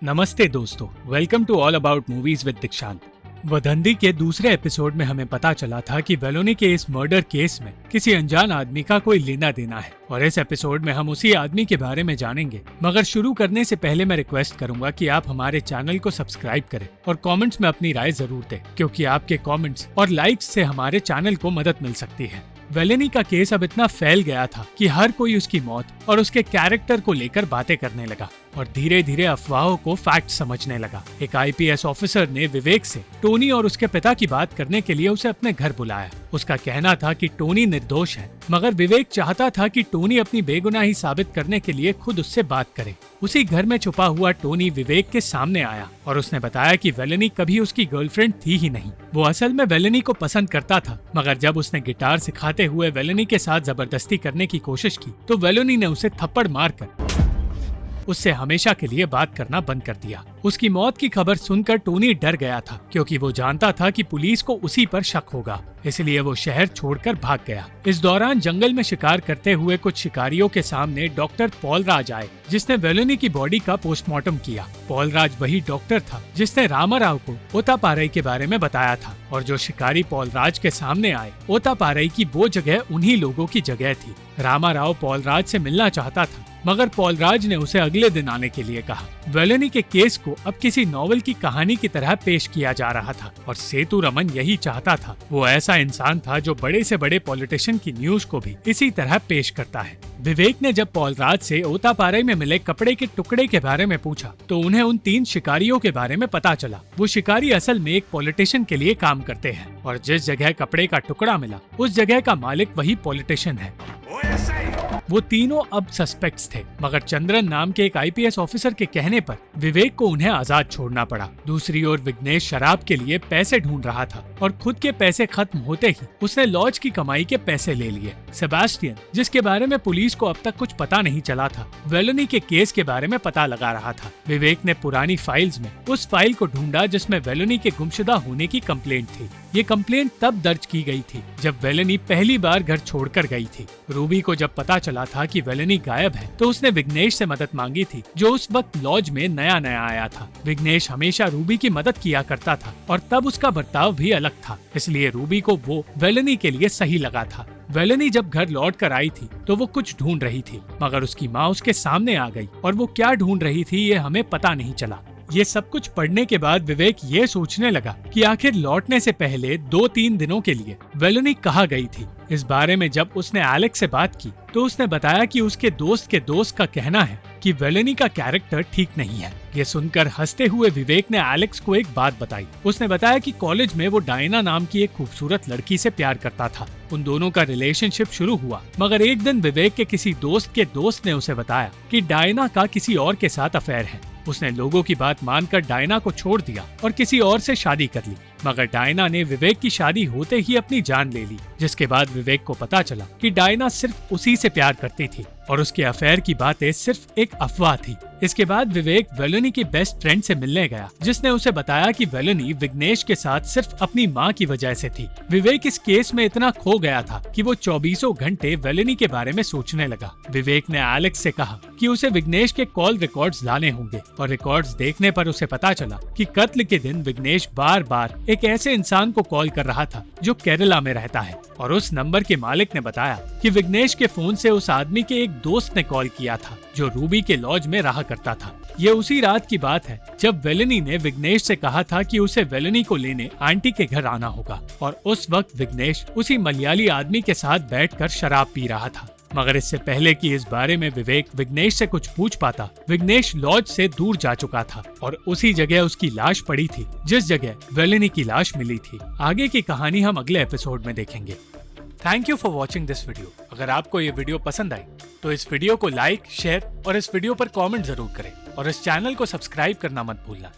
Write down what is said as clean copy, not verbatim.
नमस्ते दोस्तों, welcome to all about movies with Dikshant. वदंती के दूसरे एपिसोड में हमें पता चला था कि वेलोनी के इस मर्डर केस में किसी अनजान आदमी का कोई लेना देना है और इस एपिसोड में हम उसी आदमी के बारे में जानेंगे। मगर शुरू करने से पहले मैं रिक्वेस्ट करूंगा कि आप हमारे चैनल को सब्सक्राइब करें और कमेंट्स में अपनी राय जरूर दें, क्योंकि आपके कमेंट्स और लाइक्स से हमारे चैनल को मदद मिल सकती है। वेलोनी का केस अब इतना फैल गया था कि हर कोई उसकी मौत और उसके कैरेक्टर को लेकर बातें करने लगा और धीरे धीरे अफवाहों को फैक्ट समझने लगा। एक आईपीएस ऑफिसर ने विवेक से टोनी और उसके पिता की बात करने के लिए उसे अपने घर बुलाया। उसका कहना था कि टोनी निर्दोष है, मगर विवेक चाहता था कि टोनी अपनी बेगुनाही साबित करने के लिए खुद उससे बात करे। उसी घर में छुपा हुआ टोनी विवेक के सामने आया और उसने बताया कि वेलोनी कभी उसकी गर्लफ्रेंड थी ही नहीं। वो असल में वेलोनी को पसंद करता था, मगर जब उसने गिटार सिखाते हुए वेलोनी के साथ जबरदस्ती करने की कोशिश की तो वेलोनी ने उसे थप्पड़ मारकर उससे हमेशा के लिए बात करना बंद कर दिया। उसकी मौत की खबर सुनकर टोनी डर गया था, क्योंकि वो जानता था कि पुलिस को उसी पर शक होगा, इसलिए वो शहर छोड़कर भाग गया। इस दौरान जंगल में शिकार करते हुए कुछ शिकारियों के सामने डॉक्टर पॉल राज आए, जिसने वेलोनी की बॉडी का पोस्टमार्टम किया। पॉल राज वही डॉक्टर था जिसने रामाराव को ओतापारई के बारे में बताया था, और जो शिकारी पॉल राज के सामने आए, ओतापारई की वो जगह उन्हीं लोगों की जगह थी। रामाराव पॉल राज से मिलना चाहता था, मगर पॉल राज ने उसे अगले दिन आने के लिए कहा। वेलोनी के केस को अब किसी नॉवेल की कहानी की तरह पेश किया जा रहा था और सेतु रमन यही चाहता था। वो ऐसा इंसान था जो बड़े से बड़े पॉलिटिशियन की न्यूज को भी इसी तरह पेश करता है। विवेक ने जब पॉल राज से ओतापारई में मिले कपड़े के टुकड़े के बारे में पूछा तो उन्हें उन 3 शिकारियों के बारे में पता चला। वो शिकारी असल में एक पॉलिटिशियन के लिए काम करते हैं और जिस जगह कपड़े का टुकड़ा मिला उस जगह का मालिक वही पॉलिटिशियन है। वो तीनों अब सस्पेक्ट्स थे, मगर चंद्रन नाम के एक आईपीएस ऑफिसर के कहने पर विवेक को उन्हें आजाद छोड़ना पड़ा। दूसरी ओर विघ्नेश शराब के लिए पैसे ढूंढ रहा था और खुद के पैसे खत्म होते ही उसने लॉज की कमाई के पैसे ले लिए। सेबास्टियन, जिसके बारे में पुलिस को अब तक कुछ पता नहीं चला था, वेलोनी के केस के बारे में पता लगा रहा था। विवेक ने पुरानी फाइल्स में उस फाइल को ढूंढा जिसमें वेलोनी के गुमशुदा होने की कंप्लेंट थी। ये कंप्लेंट तब दर्ज की गई थी जब वेलोनी पहली बार घर छोड़कर गई थी। रूबी को जब पता चला था कि वेलोनी गायब है तो उसने विघ्नेश से मदद मांगी थी, जो उस वक्त लॉज में नया नया आया था। विघ्नेश हमेशा रूबी की मदद किया करता था और तब उसका बर्ताव भी अलग था, इसलिए रूबी को वो वेलोनी के लिए सही लगा था। वेलोनी जब घर लौट कर आई थी तो वो कुछ ढूंढ रही थी, मगर उसकी माँ उसके सामने आ गई और वो क्या ढूंढ रही थी ये हमें पता नहीं चला। ये सब कुछ पढ़ने के बाद विवेक ये सोचने लगा कि आखिर लौटने से पहले 2-3 दिनों के लिए वेलोनी कहाँ गई थी। इस बारे में जब उसने एलेक्स से बात की तो उसने बताया कि उसके दोस्त के दोस्त का कहना है कि वेलोनी का कैरेक्टर ठीक नहीं है। ये सुनकर हंसते हुए विवेक ने एलेक्स को एक बात बताई। उसने बताया कि कॉलेज में वो डायना नाम की एक खूबसूरत लड़की से प्यार करता था। उन दोनों का रिलेशनशिप शुरू हुआ, मगर एक दिन विवेक के किसी दोस्त के दोस्त ने उसे बताया कि डायना का किसी और के साथ अफेयर है। उसने लोगों की बात मानकर डायना को छोड़ दिया और किसी और से शादी कर ली, मगर डायना ने विवेक की शादी होते ही अपनी जान ले ली। जिसके बाद विवेक को पता चला कि डायना सिर्फ उसी से प्यार करती थी और उसके अफेयर की बातें सिर्फ एक अफवाह थी। इसके बाद विवेक वेलोनी की बेस्ट फ्रेंड से मिलने गया, जिसने उसे बताया कि वेलोनी विघ्नेश के साथ सिर्फ अपनी माँ की वजह से थी। विवेक इस केस में इतना खो गया था कि वो 24 घंटे वेलोनी के बारे में सोचने लगा। विवेक ने एलेक्स से कहा कि उसे विघ्नेश के कॉल रिकॉर्ड्स लाने होंगे और रिकॉर्ड्स देखने पर उसे पता चला कि कत्ल के दिन विघ्नेश बार बार एक ऐसे इंसान को कॉल कर रहा था जो केरला में रहता है, और उस नंबर के मालिक ने बताया कि विघ्नेश के फोन से उस आदमी के एक दोस्त ने कॉल किया था जो रूबी के लॉज में रहा करता था। ये उसी रात की बात है जब वेलोनी ने विघ्नेश से कहा था कि उसे वेलोनी को लेने आंटी के घर आना होगा, और उस वक्त विघ्नेश उसी मलयाली आदमी के साथ बैठकर शराब पी रहा था। मगर इससे पहले कि इस बारे में विवेक विघ्नेश से कुछ पूछ पाता, विघ्नेश लॉज से दूर जा चुका था और उसी जगह उसकी लाश पड़ी थी जिस जगह वेलोनी की लाश मिली थी। आगे की कहानी हम अगले एपिसोड में देखेंगे। Thank you for watching this video. अगर आपको ये वीडियो पसंद आई तो इस वीडियो को लाइक, शेयर और इस वीडियो पर कमेंट जरूर करें और इस चैनल को सब्सक्राइब करना मत भूलना।